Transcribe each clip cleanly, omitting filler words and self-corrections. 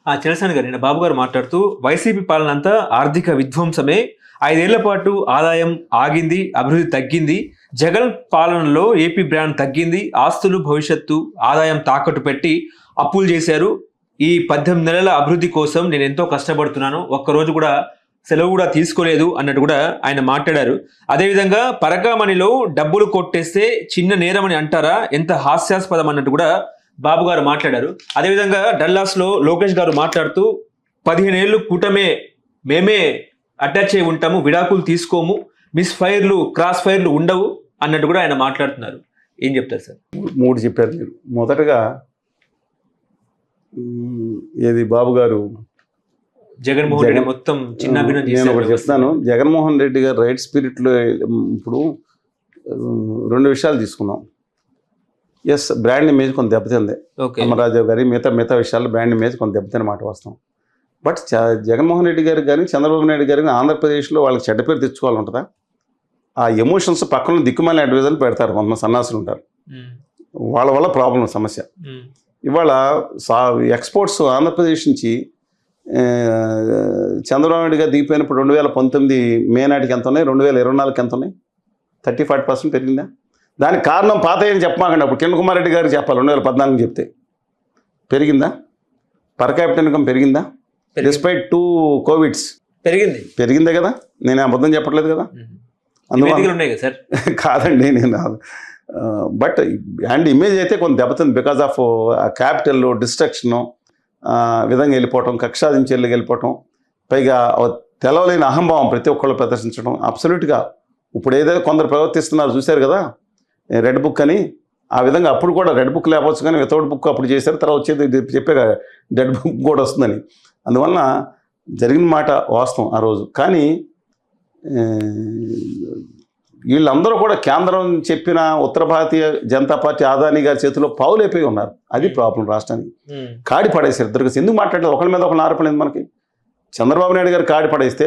చిరసాని గారు, నిన్న బాబు గారు మాట్లాడుతూ వైసీపీ పాలన అంతా ఆర్థిక విధ్వంసమే, 5 ఏళ్ల పాటు ఆదాయం ఆగింది, అభివృద్ధి తగ్గింది, జగన్ పాలనలో ఏపీ బ్రాండ్ తగ్గింది, ఆస్తులు భవిష్యత్తు ఆదాయం తాకట్టు పెట్టి అప్పులు చేశారు. ఈ 18 నెలల అభివృద్ధి కోసం నేను ఎంతో కష్టపడుతున్నాను, ఒక్కరోజు కూడా సెలవు కూడా తీసుకోలేదు అన్నట్టు కూడా ఆయన మాట్లాడారు. అదేవిధంగా పరకామణిలో డబ్బులు కొట్టేస్తే చిన్న నేరమని అంటారా, ఎంత హాస్యాస్పదం అన్నట్టు కూడా బాబు గారు మాట్లాడారు. అదేవిధంగా డల్లాస్లో లోకేష్ గారు మాట్లాడుతూ 15 ఏళ్ళు కూటమే, మేమే అటాచ్ అయి ఉంటాము, విడాకులు తీసుకోము, మిస్ ఫైర్లు క్రాస్ ఫైర్లు ఉండవు అన్నట్టు కూడా ఆయన మాట్లాడుతున్నారు. ఏం చెప్తారు సార్? 3 చెప్పారు మీరు. మొదటగా ఏది బాబు గారు జగన్మోహన్ రెడ్డి మొత్తం చిన్నాభిన్నం నేను ఒకటి చెప్తాను. జగన్మోహన్ రెడ్డి గారు రైట్ స్పిరిట్లో ఇప్పుడు 2 విషయాలు తీసుకున్నాం. ఎస్, బ్రాండ్ ఇమేజ్ కొంత దెబ్బతింది. అమరరాజు గారి మిగతా విషయాల్లో బ్రాండ్ ఇమేజ్ కొంత దెబ్బతిన్న మాట వాస్తవం. బట్ జగన్మోహన్ రెడ్డి గారికి కానీ చంద్రబాబు నాయుడు గారికి ఆంధ్రప్రదేశ్లో వాళ్ళకి చెడ్డ పేరు తెచ్చుకోవాలంటుందా? ఆ ఎమోషన్స్ పక్కన దిక్కుమాలి అడ్వైజర్లు పెడతారు, కొంతమంది సన్నాసులు ఉంటారు, వాళ్ళ వల్ల ప్రాబ్లం సమస్య. ఇవాళ ఎక్స్పోర్ట్స్ ఆంధ్రప్రదేశ్ నుంచి చంద్రబాబు నాయుడు గారు దిగిపోయినప్పుడు 2019 మే నాటికి ఎంత ఉన్నాయి, 2024కి ఎంత ఉన్నాయి? 30-40% పెరిగిందా? దానికి కారణం పాత ఏం చెప్పమాకండి. అప్పుడు కిరణ్ కుమార్ రెడ్డి గారు చెప్పాలి, 2014 చెప్తే పెరిగిందా? పర్ క్యాపిటల్ ఇన్కమ్ పెరిగిందా? డిస్పైట్ 2 కోవిడ్స్ పెరిగిందే కదా, నేను అబద్ధం చెప్పట్లేదు కదా. అందువల్ల కాదండి నేను, బట్ అండ్ ఇమేజ్ అయితే కొంత దెబ్బతింది బికాజ్ ఆఫ్ క్యాపిటల్ డిస్ట్రక్షను, విధంగా వెళ్ళిపోవటం, కక్షాదించి వెళ్ళిపోవటం, పైగా తెలవలేని అహంభావం ప్రతి ఒక్కళ్ళు ప్రదర్శించడం. అబ్సల్యూట్గా ఇప్పుడు ఏదైతే కొందరు ప్రవర్తిస్తున్నారు చూశారు కదా, రెడ్ బుక్ అని. ఆ విధంగా అప్పుడు కూడా రెడ్ బుక్ లేకపోవచ్చు కానీ వితౌట్ బుక్ అప్పుడు చేశారు, తర్వాత వచ్చేది చెప్పే రెడ్ బుక్ కూడా వస్తుందని. అందువలన జరిగిన మాట వాస్తవం ఆ రోజు. కానీ వీళ్ళందరూ కూడా కేంద్రం చెప్పిన ఉత్తర భారతీయ జనతా పార్టీ అదానీ గారి చేతిలో పావులైపోయి ఉన్నారు. అది ప్రాబ్లం. రాష్ట్రానికి కాడి పడేసారు ఇద్దరు కలిసి. ఎందుకు మాట్లాడలేదు? ఒకరి మీద ఒకరు ఆరోపణలేదు మనకి. చంద్రబాబు నాయుడు గారు కాడి పడేస్తే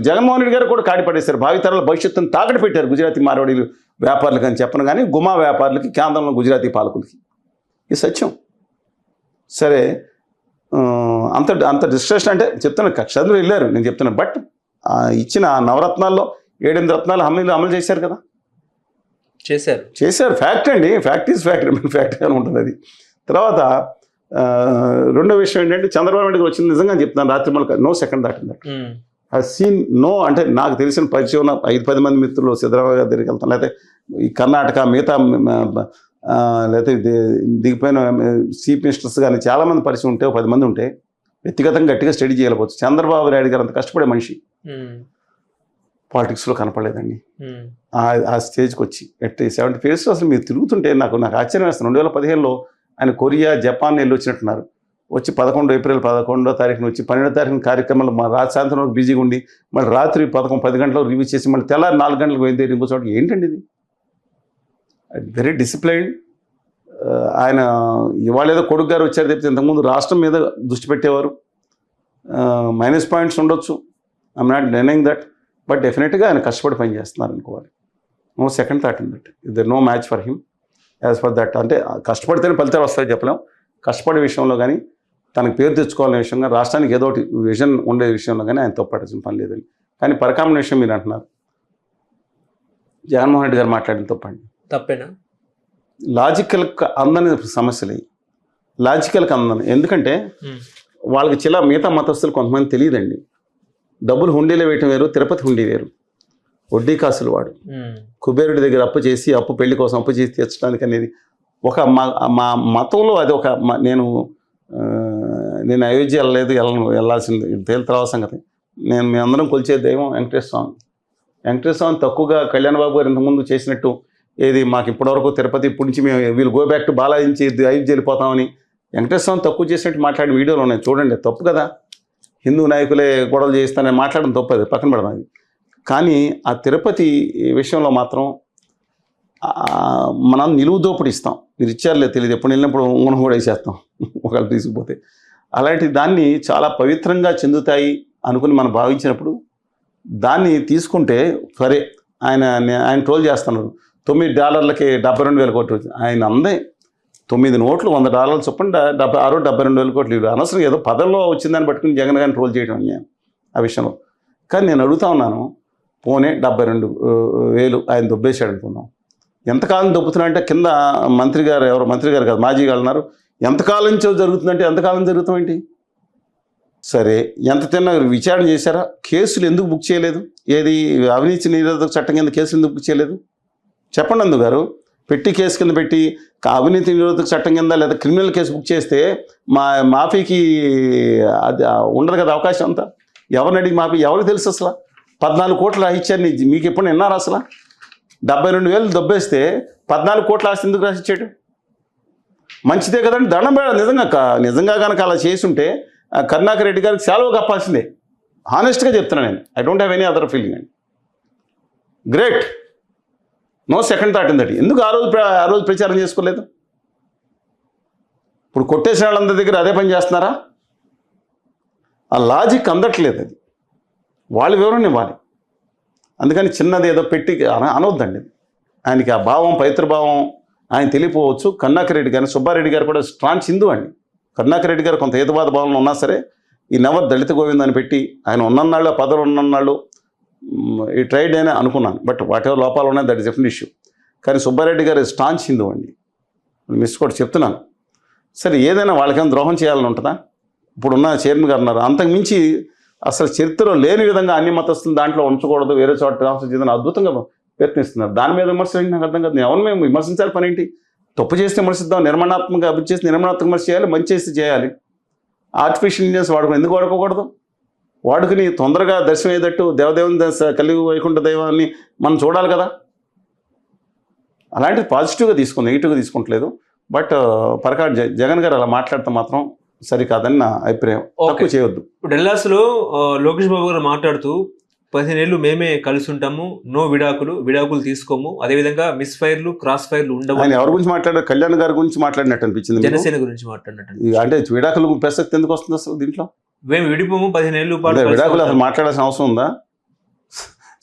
జగన్మోహన్ రెడ్డి గారు కూడా కాడి పడేశారు. భావితరాల భవిష్యత్తును తాకట్టు పెట్టారు గుజరాతీ మార్వాడీలు వ్యాపారులకు అని చెప్పను కానీ గుమా వ్యాపారులకి, కేంద్రంలో గుజరాతీ పాలకులకి. ఇది సత్యం. సరే, అంత డిస్ట్రక్షన్ అంటే చెప్తున్నా, కక్షలు వెళ్ళారు నేను చెప్తున్నాను. బట్ ఇచ్చిన నవరత్నాల్లో 7-8 రత్నాలు అమలు చేశారు కదా, చేశారు. ఫ్యాక్ట్ అండి, ఫ్యాక్ట్ ఈజ్ ఫ్యాక్ట్, ఫ్యాక్ట్గానే ఉంటుంది అది. తర్వాత రెండో విషయం ఏంటంటే చంద్రబాబు నాయుడు గారు వచ్చింది నిజంగా చెప్తున్నాను, రాత్రి మళ్ళీ నో సెకండ్ దాటింది. ఆ సీన్ నో అంటే నాకు తెలిసిన పరిచయం 5-10 మంది మిత్రులు సిద్ధరామయ్య గారి దగ్గరికి వెళ్తాను, లేకపోతే ఈ కర్ణాటక మిగతా లేకపోతే దిగిపోయిన చీఫ్ మినిస్టర్స్ కానీ చాలామంది పరిచయం ఉంటే 10 మంది ఉంటే వ్యక్తిగతంగా గట్టిగా స్టడీ చేయలేకపోవచ్చు. చంద్రబాబు నాయుడు గారు అంత కష్టపడే మనిషి పాలిటిక్స్లో కనపడలేదండి. ఆ స్టేజ్కి వచ్చి 70 ఫేస్ అసలు మీరు తిరుగుతుంటే నాకు ఆశ్చర్యం వేస్తుంది. 2015లో ఆయన కొరియా, జపాన్ వెళ్ళి వచ్చినట్టున్నారు. వచ్చి ఏప్రిల్ 11వ తారీఖున వచ్చి 12వ తారీఖున కార్యక్రమాలు రాత్రి సాయంత్రం వరకు బిజీగా ఉండి మళ్ళీ రాత్రి 10 గంటలకు రివ్యూ చేసి మళ్ళీ తెల్లారి 4 గంటలకు వెళ్ళి ఇంకో చోట. ఏంటండి ఇది? Very disciplined. ఆయన ఇవాళ ఏదో కొడుకు గారు వచ్చారు చెప్తే ఇంతకుముందు రాష్ట్రం మీద దృష్టి పెట్టేవారు. మైనస్ పాయింట్స్ ఉండొచ్చు, I'm not denying that, but డెఫినెట్గా ఆయన కష్టపడి పని చేస్తున్నారు అనుకోవాలి. No second thought in that. There no match for him as for that. అంటే కష్టపడితేనే ఫలితాలు వస్తాయి చెప్పలేం. కష్టపడే విషయంలో కానీ తనకు పేరు తెచ్చుకోవాలనే విషయంగా, రాష్ట్రానికి ఏదో ఒకటి విజన్ ఉండే విషయంలో కానీ ఆయన తప్పట్టాల్సిన పని లేదండి. కానీ పరకామణ విషయం మీరు అంటున్నారు, జగన్మోహన్ రెడ్డి గారు మాట్లాడిన తప్పేనా? లాజికల్కి అందని సమస్యలు, లాజికల్కి అందని. ఎందుకంటే వాళ్ళకి మిగతా మతస్థులు కొంతమంది తెలియదండి. డబ్బులు హుండీలో వేయటం వేరు, తిరుపతి హుండీ వేరు. వడ్డీ కాసులు వాడు కుబేరుడి దగ్గర అప్పు పెళ్లి కోసం అప్పు చేసి తీర్చడానికి అనేది ఒక మా మతంలో అది ఒక. నేను అయోధ్య వెళ్ళాల్సింది తేలిన సంగతి. మీ అందరం కొలిచే దైవం వెంకటేశ్వర స్వామి తక్కువగా కళ్యాణ్ బాబు గారు ఇంతకుముందు చేసినట్టు ఏది మాకు ఇప్పటివరకు తిరుపతి, ఇప్పటి నుంచి మేము వీళ్ళు గో బ్యాక్ టు బాలాజీ నుంచి అయోధ్య వెళ్ళిపోతామని వెంకటేశ్వర స్వామి తక్కువ చేసినట్టు మాట్లాడిన వీడియోలు ఉన్నాయి, చూడండి. తప్పు కదా, హిందూ నాయకులే గొడవలు చేస్తానని మాట్లాడడం తప్పు, అది పక్కన పెడదాం. అది కానీ ఆ తిరుపతి విషయంలో మాత్రం మనం నిలువు దోపిడి ఇస్తాం. మీరు ఇచ్చారులే తెలియదు, ఎప్పుడు వెళ్ళినప్పుడు ఉంగనం కూడా వేసేస్తాం ఒకళ్ళు తీసుకుపోతే. అలాంటి దాన్ని చాలా పవిత్రంగా చెందుతాయి అనుకుని మనం భావించినప్పుడు దాన్ని తీసుకుంటే సరే. ఆయన ట్రోల్ చేస్తున్నారు, $9కి 72,000 కోట్లు. ఆయన అందే 9 నోట్లు $100 చొప్పున 72,000 కోట్లు ఇవ్వరు. అనవసరం ఏదో పదవిలో వచ్చిందని పట్టుకుని జగన్ గారిని ట్రోల్ చేయడం అన్యాయం ఆ విషయంలో. కానీ నేను అడుగుతా ఉన్నాను, పోనీ 72,000 ఆయన దొబ్బేశాడు అనుకున్నాం. ఎంతకాలం దొబ్బుతున్నా అంటే కింద మంత్రి గారు కాదు మాజీ గారు అన్నారు, ఎంతకాలం నుంచో జరుగుతుందంటే ఎంతకాలం జరుగుతామేంటి? సరే, ఎంత తిన్నా విచారణ చేశారా? కేసులు ఎందుకు బుక్ చేయలేదు? ఏది అవినీతి నిరోధక చట్టం కింద కేసులు ఎందుకు బుక్ చేయలేదు చెప్పండి. అందు గారు పెట్టి కేసు కింద పెట్టి అవినీతి నిరోధక చట్టం కింద లేదా క్రిమినల్ కేసు బుక్ చేస్తే మాఫీకి అది ఉండదు కదా అవకాశం అంతా. ఎవరిని అడిగి మాఫీ ఎవరికి తెలుసు? అసలు 14 కోట్ల రాసిచ్చారు. మీకు ఎప్పుడు విన్నారా అసలు? 72,000 దొబ్బేస్తే 14 కోట్ల ఆస్తి ఎందుకు రాసిచ్చాడు? మంచిదే కదండి, దండం పేడ. నిజంగా కనుక అలా చేసుంటే కరుణాకర్ రెడ్డి గారికి సెలవు కప్పాల్సిందే. హానెస్ట్గా చెప్తున్నాను నేను. I don't have any other feeling అండి. Great, no second thought in that. ఎందుకు ఆ రోజు ప్రచారం చేసుకోలేదు? ఇప్పుడు కొట్టేసిన వాళ్ళందరి దగ్గర అదే పని చేస్తున్నారా? ఆ లాజిక్ అందట్లేదు. అది వాళ్ళ వివరణ ఇవ్వాలి. అందుకని చిన్నది ఏదో పెట్టి అనవద్దండి. ఆయనకి ఆ భావం పవిత్రభావం ఆయన తెలియపోవచ్చు. కరుణాకర్ రెడ్డి గారు, సుబ్బారెడ్డి గారు కూడా స్ట్రాంగ్ హిందూ అండి. కరుణాకర్ రెడ్డి గారు కొంత హేతువాద భావనలో ఉన్నా సరే ఈ నెవర్ దళిత గోవింద్ అని పెట్టి ఆయన ఉన్నన్నాళ్ళు, ఆ పదవులు ఉన్నన్నాళ్ళు ఈ ట్రైడ్ అయినా అనుకున్నాను. బట్ వాట్ ఎవర్ లోపాలు ఉన్నాయి, దట్ ఇస్ డిఫరెంట్ ఇష్యూ. కానీ సుబ్బారెడ్డి గారు స్టాంచ్ హిందూ అండి. మిస్ కూడా చెప్తున్నాను. సరే, ఏదైనా వాళ్ళకేమైనా ద్రోహం చేయాలని ఉంటుందా? ఇప్పుడున్న చైర్మన్ గారు ఉన్నారు, అంతకుమించి అసలు చరిత్రలో లేని విధంగా అన్ని మతస్థులు దాంట్లో ఉంచకూడదు, వేరే చోట ట్రాన్స్ఫర్ చేయాలని అద్భుతంగా ప్రయత్నిస్తున్నారు. దాని మీద విమర్శలు నాకు అర్థం కాదు. ఎవరు మేము విమర్శించాలి? పని ఏంటి? తప్పు చేస్తే విమర్శిద్దాం, నిర్మాణాత్మకంగా అభివృద్ధి చేసి నిర్మాణాత్మక విమర్శ చేయాలి, మంచి చేస్తే చేయాలి. ఆర్టిఫిషియల్ ఇంటెలిజెన్స్ ఎందుకు వాడుకోకూడదు? వాడుకుని తొందరగా దర్శనం అయ్యేటట్టు దేవదేవుని కలిగి వైకుంఠ దైవాన్ని మనం చూడాలి కదా. అలాంటిది పాజిటివ్గా తీసుకుంది, నెగిటివ్గా తీసుకుంటలేదు. బట్ పరకాడు జగన్ గారు అలా మాట్లాడితే మాత్రం సరికాదని నా అభిప్రాయం. తక్కువ చేయొద్దు. ఇప్పుడు డెల్లాస్లో లోకేష్ బాబు గారు మాట్లాడుతూ 15 ఏళ్ళు మేమే కలిసి ఉంటాము, నో విడాకులు తీసుకోము, అదేవిధంగా మిస్ ఫైర్లు క్రాస్ ఫైర్లు ఉండవు. ఆయన ఎవరి గురించి మాట్లాడారు? కళ్యాణ్ గారి గురించి మాట్లాడినట్టు అనిపించింది. జనసేన గురించి మాట్లాడినట్టు. అంటే విడాకులు ప్రసక్తి ఎందుకు వస్తుంది అసలు దీంట్లో? మేము విడిపోము 15 ఏళ్ళు పాటు. విడాకులు అసలు మాట్లాడాల్సిన అవసరం ఉందా?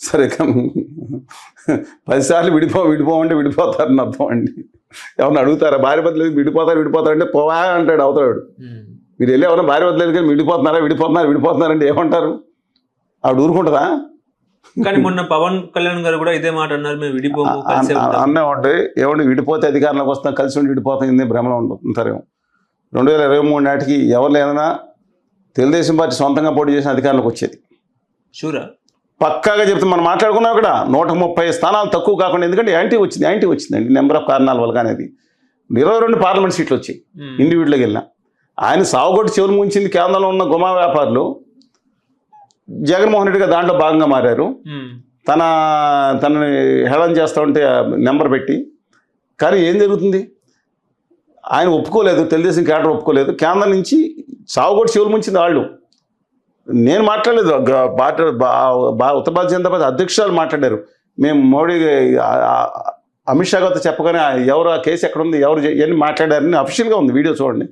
సరే, 10 సార్లు విడిపోమంటే విడిపోతారని అర్థం అండి. ఎవరిని అడుగుతారా? భార్య బదులు విడిపోతారంటే పోవా అంటాడు అవుతాడు. మీరు వెళ్ళి ఎవరైనా భార్య బదులేదు కానీ విడిపోతున్నారంటే ఏమంటారు? ఆవిడ ఊరుకుంటుందా? కానీ మొన్న పవన్ కళ్యాణ్ గారు కూడా ఇదే మాట అన్నారు, మేము విడిపోము అన్నే ఉంటాయి. ఏమంటే విడిపోతే అధికారంలోకి వస్తాం, కలిసి ఉండి విడిపోతాం, ఇందే భ్రమలో ఉంటారేమో. 2023 నాటికి ఎవరు లేదన్నా తెలుగుదేశం పార్టీ సొంతంగా పోటీ చేసిన అధికారంలోకి వచ్చేది. షూరా? పక్కాగా చెప్తే మనం మాట్లాడుకున్నాం. ఇక్కడ 130 స్థానాలు తక్కువ కాకుండా, ఎందుకంటే యాంటీ వచ్చిందండి నెంబర్ ఆఫ్ కారణాల వల్ల. అనేది 22 పార్లమెంట్ సీట్లు వచ్చాయి ఇండివిజువల్గా వెళ్ళినా. ఆయన సాగుగొట్టి చెవులు ముంచింది కేంద్రంలో ఉన్న గుమా వ్యాపారులు. జగన్మోహన్ రెడ్డి గారు దాంట్లో భాగంగా మారారు. తనని హేళన చేస్తూ ఉంటే నెంబర్ పెట్టి. కానీ ఏం జరుగుతుంది? ఆయన ఒప్పుకోలేదు, తెలుగుదేశం క్యాడర్ ఒప్పుకోలేదు. కేంద్రం నుంచి సాగుగొట్టి చెవులు ముంచింది వాళ్ళు. నేను మాట్లాడలేదు. ఉత్తర భారతీయ జనతా పార్టీ అధ్యక్షురాలు మాట్లాడారు. మేము మోడీ అమిత్ షా గారితో చెప్పగానే ఎవరు ఆ కేసు ఎక్కడుంది, ఎవరు ఇవన్నీ మాట్లాడారని అఫీషియల్గా ఉంది. వీడియో చూడండి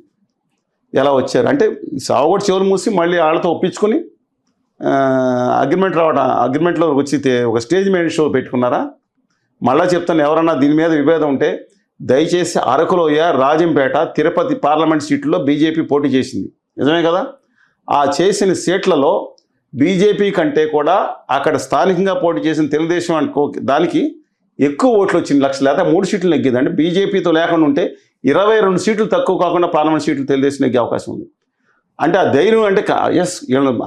ఎలా వచ్చారు. అంటే సాగుగొట్టి చెవులు మూసి మళ్ళీ వాళ్ళతో ఒప్పించుకొని అగ్రిమెంట్లో వచ్చి ఒక స్టేజ్ మీద షో పెట్టుకున్నారా? మళ్ళా చెప్తాను, ఎవరన్నా దీని మీద విభేదం ఉంటే దయచేసి అరకులోయ, రాజంపేట, తిరుపతి పార్లమెంట్ సీట్లలో బీజేపీ పోటీ చేసింది, నిజమే కదా? ఆ చేసిన సీట్లలో బీజేపీ కంటే కూడా అక్కడ స్థానికంగా పోటీ చేసిన తెలుగుదేశం అనుకో దానికి ఎక్కువ ఓట్లు వచ్చింది. 1,00,000 లేదా 3 సీట్లు నెగ్గింది. అంటే బీజేపీతో లేకుండా ఉంటే 22 సీట్లు తక్కువ కాకుండా పార్లమెంట్ సీట్లు తెలుగుదేశం నెగ్గే అవకాశం ఉంది. అంటే ఆ ధైర్యం అంటే ఎస్,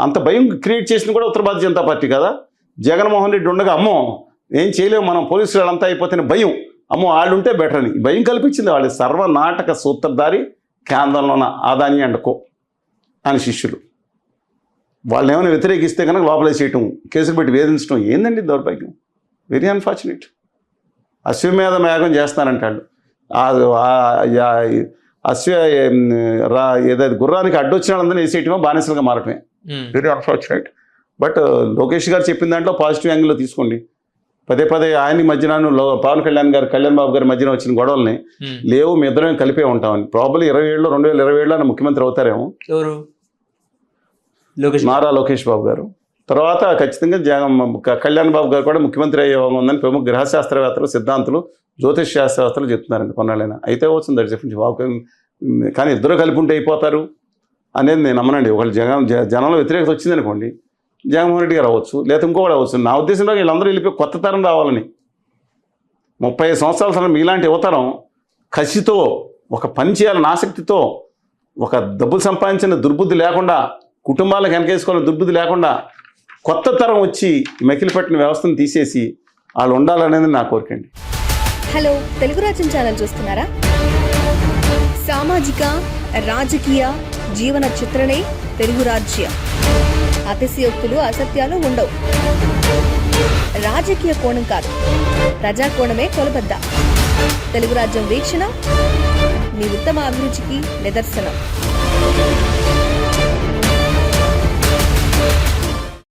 అంత భయం క్రియేట్ చేసింది కూడా ఉత్తర భారతీయ జనతా పార్టీ కదా. జగన్మోహన్ రెడ్డి ఉండగా అమ్మో ఏం చేయలేము మనం, పోలీసులు వాళ్ళంతా అయిపోతే భయం, అమ్మో వాళ్ళు ఉంటే బెటర్ అని భయం కల్పించింది. వాళ్ళు సర్వనాటక సూత్రధారి కేంద్రంలో ఉన్న ఆదాని అండ్ కో అని శిష్యులు. వాళ్ళని ఏమైనా వ్యతిరేకిస్తే కనుక లోపలే చేయటం, కేసులు పెట్టి వేధించడం ఏందండి దౌర్భాగ్యం. Very unfortunate. అశ్వమేధ యాగం చేస్తానంటాడు. ఏదైతే గుర్రానికి అడ్డొచ్చిన వాళ్ళందరినీ వేసేయటమో బానిసలుగా మారటమే. Very unfortunate. బట్ లోకేష్ గారు చెప్పిన దాంట్లో పాజిటివ్ యాంగిల్లో తీసుకోండి. పదే ఆయన మధ్యన పవన్ కళ్యాణ్ బాబు గారి మధ్యన వచ్చిన గొడవల్ని లేవు, మీ ఇద్దరం కలిపే ఉంటామని. ప్రాబ్లీ 2027లో ముఖ్యమంత్రి అవుతారేమో నారా లోకేష్ బాబు గారు. తర్వాత ఖచ్చితంగా కళ్యాణ్ బాబు గారు కూడా ముఖ్యమంత్రి అయ్యే యోగం ఉందని ప్రముఖ గ్రహశాస్త్రవేత్తలు, సిద్ధాంతులు, జ్యోతిష్ శాస్త్రవేత్తలు చెప్తున్నారండి. కొన్నాళ్ళైనా అయితే వచ్చింది దట్ డిఫరెన్స్ బాబు. కానీ ఇద్దరు కలిపి ఉంటే అయిపోతారు అనేది నేను నమ్మనండి. ఒకళ్ళు జనంలో వ్యతిరేకత వచ్చింది అనుకోండి, జగన్మోహన్ రెడ్డి గారు అవ్వచ్చు, లేదా ఇంకోటి అవ్వచ్చు. నా ఉద్దేశంలో వీళ్ళందరూ వెళ్ళిపోయి కొత్త తరం రావాలని. 35 సంవత్సరాల తర్వాత మీలాంటి యువతరం కసితో ఒక పని చేయాలని ఆసక్తితో, ఒక డబ్బులు సంపాదించిన దుర్బుద్ధి లేకుండా, కుటుంబాలకు వెనకేసుకోవాలని దుర్బుద్ధి లేకుండా కొత్త తరం వచ్చి మెకిలిపట్టిన వ్యవస్థను తీసేసి వాళ్ళు ఉండాలనేది నా కోరికండి. హలో, తెలుగు రాజ్యం ఛానల్ చూస్తున్నారా? సామాజిక, రాజకీయ, జీవన చిత్రణే తెలుగు రాజ్యం. అతిశయోక్తులు, అసత్యాలు ఉండవు. రాజకీయ కోణం కాదు, ప్రజా కోణమే కొలబద్ద. తెలుగు రాజ్యం వీక్షణ మీ ఉత్తమ అభిరుచికి నిదర్శనం.